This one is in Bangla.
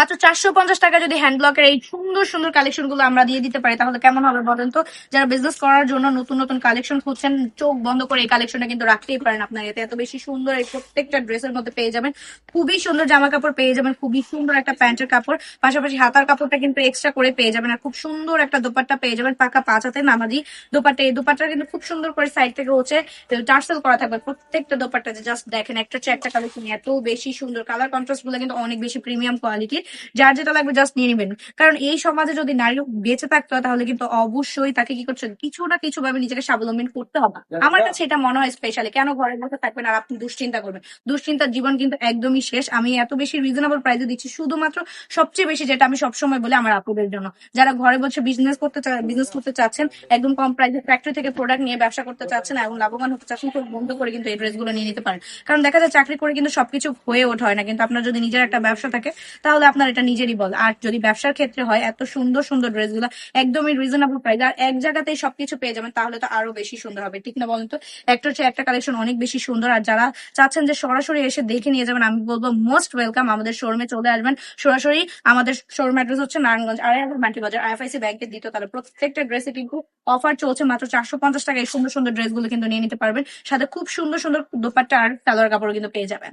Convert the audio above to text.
মাত্র 450 টাকা যদি হ্যান্ড ব্লকের এই সুন্দর সুন্দর কালেকশন গুলো আমরা দিয়ে দিতে পারি তাহলে কেমন হবে বলেন তো? যারা বিজনেস করার জন্য নতুন নতুন কালেকশন খুঁজছেন, চোখ বন্ধ করে এই কালেকশনটা কিন্তু রাখতেই পারেন। আপনার এতে এত বেশি সুন্দর এই প্রত্যেকটা ড্রেসের মধ্যে পেয়ে যাবেন খুবই সুন্দর জামা কাপড়, পেয়ে যাবেন খুবই সুন্দর একটা প্যান্টের কাপড়, পাশাপাশি হাতার কাপড়টা কিন্তু এক্সট্রা করে পেয়ে যাবেন, আর খুব সুন্দর একটা দোপাট্টা পেয়ে যাবেন, পাকা 5 হাতে নামাজি দোপাট্টা। এই দোপাট্টা কিন্তু খুব সুন্দর করে সাইড থেকে হচ্ছে টার্সেল করা থাকবে প্রত্যেকটা দোপাট্টা। জাস্ট দেখেন একটা চেয়ে একটা কালেকশন এত বেশি সুন্দর, কালার কন্ট্রাস্ট গুলো কিন্তু অনেক বেশি প্রিমিয়াম কোয়ালিটির। যার যেটা লাগবে জাস্ট নিয়ে নেবেন। কারণ এই সমাজে যদি নারী বেঁচে থাকতে হয় তাহলে কিন্তু অবশ্যই তাকে কি করছে, কিছু না কিছু ভাবে নিজেকে স্বাবলম্বী করতে হবে। আমার কাছে এটা মনে হয় স্পেশালি, কেন ঘরে বসে থাকবেন আর আপনি দুশ্চিন্তা করবেন? দুশ্চিন্তার জীবন কিন্তু একদমই শেষ। আমি এত বেশি রিজনেবল প্রাইসে দিচ্ছি শুধুমাত্র, সবচেয়ে বেশি যেটা আমি সবসময় বলি আমার আপুদের জন্য, যারা ঘরে বসে বিজনেস করতে চাচ্ছেন, একদম কম প্রাইসে ফ্যাক্টরি থেকে প্রোডাক্ট নিয়ে ব্যবসা করতে চাচ্ছেন এবং লাভবান হতে চাচ্ছেন, খুব বন্ধ করে কিন্তু এই ড্রেসগুলো নিয়ে নিতে পারেন। কারণ দেখা যায় চাকরি করে কিন্তু সবকিছু হয়ে ওঠে হয় না, কিন্তু আপনার যদি নিজের একটা ব্যবসা থাকে তাহলে আপনার এটা নিজেরই বল। আর যদি ব্যবসার ক্ষেত্রে হয়, এত সুন্দর সুন্দর ড্রেসগুলো একদমই রিজনেবল প্রাইস আর এক জায়গাতেই সবকিছু পেয়ে যাবেন, তাহলে তো আরো বেশি সুন্দর হবে, ঠিক না বলেন তো? একটা হচ্ছে একটা কালেকশন অনেক বেশি সুন্দর। আর যারা চাচ্ছেন যে সরাসরি এসে দেখে নিয়ে যাবেন, আমি বলবো মোস্ট ওয়েলকাম, আমাদের শোরুমে চলে আসবেন সরাসরি। আমাদের শোরুম অ্যাড্রেস হচ্ছে নারায়ণগঞ্জ আড়াইহাজার বান্টি বাজার আইএফআইসি ব্যাংকের দ্বিতীয় তলা। প্রত্যেকটা ড্রেসে কিন্তু অফার চলছে, মাত্র 450 টাকা এই সুন্দর সুন্দর ড্রেসগুলো কিন্তু নিয়ে নিতে পারবেন, সাথে খুব সুন্দর সুন্দর দোপাট্টা আর সালোয়ার কাপড় কিন্তু পেয়ে যাবেন।